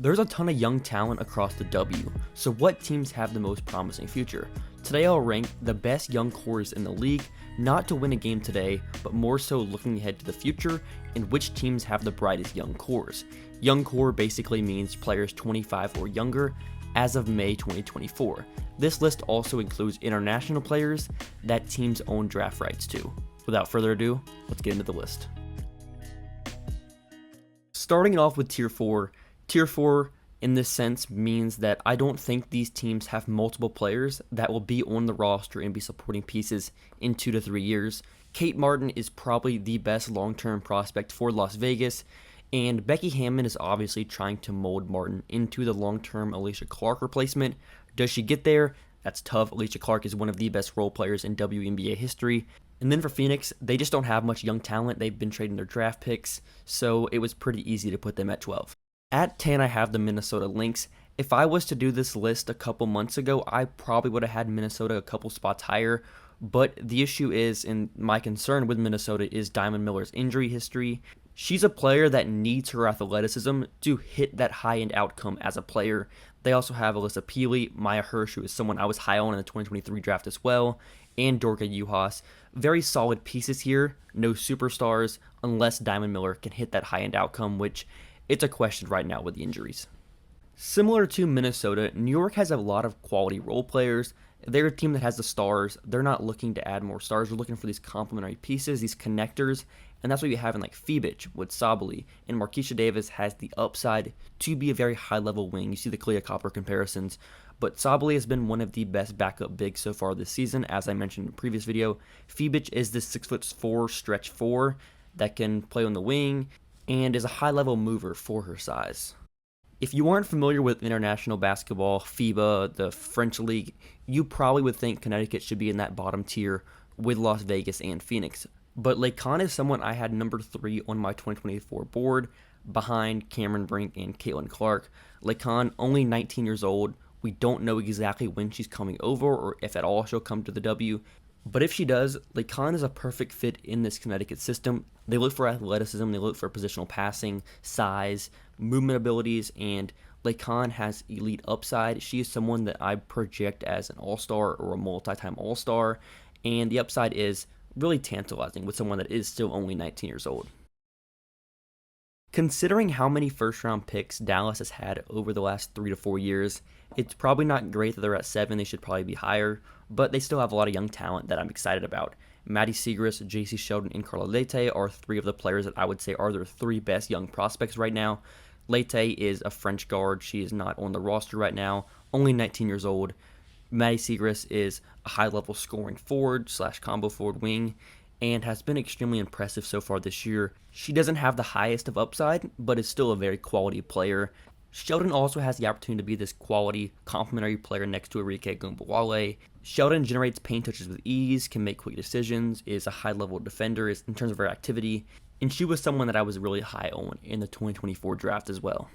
There's a ton of young talent across the W, so what teams have the most promising future? Today I'll rank the best young cores in the league, not to win a game today, but more so looking ahead to the future and which teams have the brightest young cores. Young core basically means players 25 or younger as of May 2024. This list also includes international players that teams own draft rights to. Without further ado, let's get into the list. Starting it off with Tier 4. Tier 4 in this sense means that I don't think these teams have multiple players that will be on the roster and be supporting pieces in 2 to 3 years. Kate Martin is probably the best long-term prospect for Las Vegas, and Becky Hammon is obviously trying to mold Martin into the long-term Alicia Clark replacement. Does she get there? That's tough. Alicia Clark is one of the best role players in WNBA history. And then for Phoenix, they just don't have much young talent. They've been trading their draft picks, so it was pretty easy to put them at 12. At 10, I have the Minnesota Lynx. If I was to do this list a couple months ago, I probably would have had Minnesota a couple spots higher. But the issue is, and my concern with Minnesota is Diamond Miller's injury history. She's a player that needs her athleticism to hit that high-end outcome as a player. They also have Alyssa Peely, Maya Hirsch, who is someone I was high on in the 2023 draft as well, and Dorka Juhas. Very solid pieces here, no superstars, unless Diamond Miller can hit that high-end outcome, which it's a question right now with the injuries. Similar to Minnesota, New York has a lot of quality role players. They're a team that has the stars. They're not looking to add more stars. They're looking for these complementary pieces, these connectors, and that's what you have in like Phoebich with Sabally. And Marquisha Davis has the upside to be a very high-level wing. You see the Clea Copper comparisons, but Sabally has been one of the best backup bigs so far this season, as I mentioned in the previous video. Phoebich is this 6'4" stretch 4 that can play on the wing and is a high-level mover for her size. If you aren't familiar with international basketball, FIBA, the French league, you probably would think Connecticut should be in that bottom tier with Las Vegas and Phoenix. But Lacan is someone I had number 3 on my 2024 board, behind Cameron Brink and Caitlin Clark. Lacan, only 19 years old. We don't know exactly when she's coming over or if at all she'll come to the W. But if she does, Lacan is a perfect fit in this Connecticut system. They look for athleticism, they look for positional passing, size, movement abilities, and Lacan has elite upside. She is someone that I project as an all-star or a multi-time all-star, and the upside is really tantalizing with someone that is still only 19 years old. Considering how many first-round picks Dallas has had over the last 3 to 4 years, it's probably not great that they're at 7. They should probably be higher, but they still have a lot of young talent that I'm excited about. Maddie Siegrist, JC Sheldon, and Carla Leite are 3 of the players that I would say are their 3 best young prospects right now. Leite is a French guard. She is not on the roster right now, only 19 years old. Maddie Siegrist is a high-level scoring forward / combo forward wing, and has been extremely impressive so far this year. She doesn't have the highest of upside, but is still a very quality player. Sheldon also has the opportunity to be this quality complementary player next to Arike Gumbawale. Sheldon generates paint touches with ease, can make quick decisions, is a high-level defender in terms of her activity, and she was someone that I was really high on in the 2024 draft as well.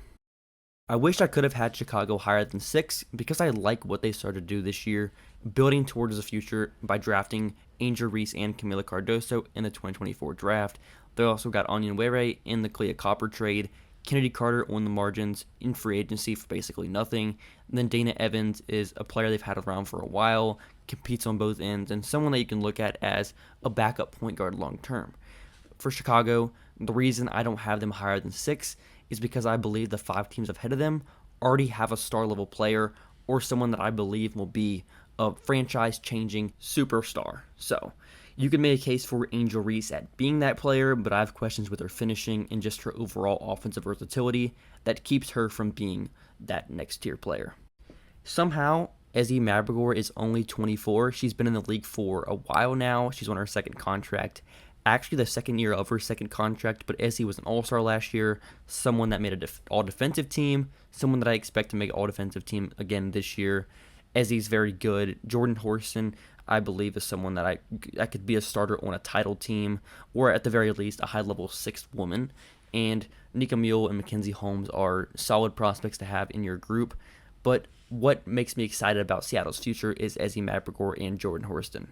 I wish I could have had Chicago higher than 6 because I like what they started to do this year, building towards the future by drafting Angel Reese and Kamilla Cardoso in the 2024 draft. They also got Onion Were in the Clea Copper trade, Kennedy Carter on the margins in free agency for basically nothing. And then Dana Evans is a player they've had around for a while, competes on both ends, and someone that you can look at as a backup point guard long term. For Chicago, the reason I don't have them higher than 6 is because I believe the 5 teams ahead of them already have a star level player or someone that I believe will be a franchise-changing superstar. So, you can make a case for Angel Reese at being that player, but I have questions with her finishing and just her overall offensive versatility that keeps her from being that next tier player. Somehow, Ezzie Mabigor is only 24. She's been in the league for a while now. She's on her second contract. Actually, the second year of her second contract, but Ezzie was an all-star last year, someone that made an all-defensive team, someone that I expect to make an all-defensive team again this year. Ezzie's very good. Jordan Horston, I believe, is someone that I could be a starter on a title team, or at the very least, a high-level 6th woman. And Nika Mule and Mackenzie Holmes are solid prospects to have in your group. But what makes me excited about Seattle's future is Ezzie Mabigor and Jordan Horston.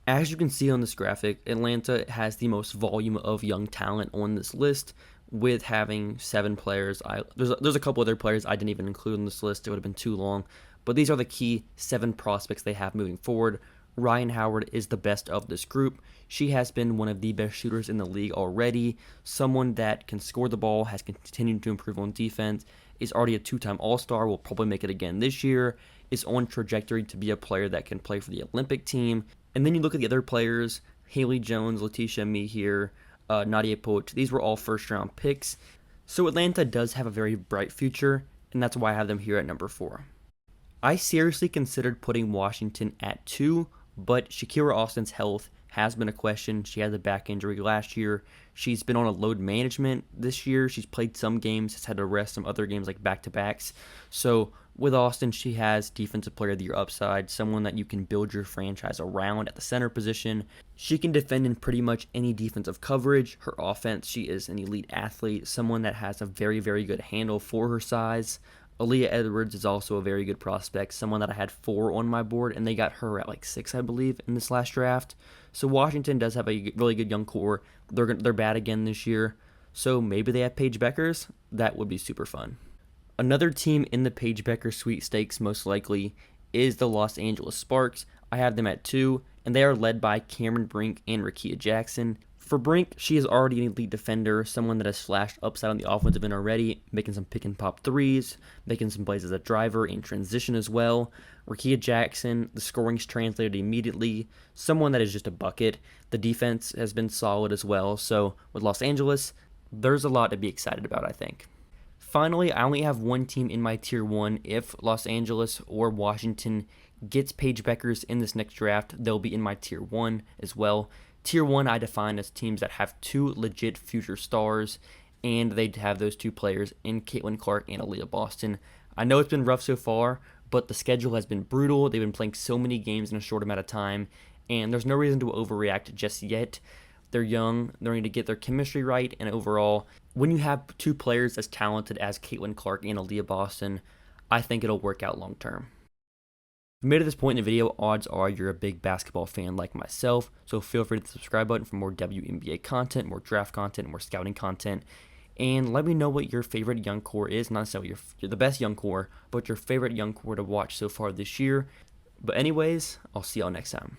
As you can see on this graphic, Atlanta has the most volume of young talent on this list, with having 7 players. There's a couple other players I didn't even include in this list. It would have been too long. But these are the key 7 prospects they have moving forward. Rhyne Howard is the best of this group. She has been one of the best shooters in the league already. Someone that can score the ball, has continued to improve on defense, is already a 2-time All-Star, will probably make it again this year, is on trajectory to be a player that can play for the Olympic team. And then you look at the other players, Haley Jones, Letitia Mehier, Nadia Poet. These were all first-round picks. So Atlanta does have a very bright future, and that's why I have them here at number 4. I seriously considered putting Washington at 2, but Shakira Austin's health has been a question. She had a back injury last year. She's been on a load management this year. She's played some games, has had to rest some other games like back-to-backs. So with Austin, she has Defensive Player of the Year upside, someone that you can build your franchise around at the center position. She can defend in pretty much any defensive coverage. Her offense, she is an elite athlete, someone that has a very, very good handle for her size. Aaliyah Edwards is also a very good prospect, someone that I had 4 on my board, and they got her at like 6, I believe, in this last draft. So Washington does have a really good young core. They're bad again this year, so maybe they have Paige Beckers. That would be super fun. Another team in the Paige Becker sweepstakes, most likely, is the Los Angeles Sparks. I have them at 2, and they are led by Cameron Brink and Rickea Jackson. For Brink, she is already an elite defender, someone that has flashed upside on the offensive end already, making some pick and pop threes, making some plays as a driver in transition as well. Rickea Jackson, the scoring's translated immediately, someone that is just a bucket. The defense has been solid as well, so with Los Angeles, there's a lot to be excited about, I think. Finally, I only have one team in my tier 1. If Los Angeles or Washington gets Paige Beckers in this next draft, they'll be in my tier 1 as well. Tier 1 I define as teams that have 2 legit future stars, and they'd have those 2 players in Caitlin Clark and Aaliyah Boston. I know it's been rough so far, but the schedule has been brutal. They've been playing so many games in a short amount of time, and there's no reason to overreact just yet. They're young, they need to get their chemistry right, and overall, when you have 2 players as talented as Caitlin Clark and Aaliyah Boston, I think it'll work out long term. If you made it to this point in the video, odds are you're a big basketball fan like myself, so feel free to hit the subscribe button for more WNBA content, more draft content, more scouting content, and let me know what your favorite young core is. Not necessarily you're the best young core, but your favorite young core to watch so far this year. But anyways, I'll see y'all next time.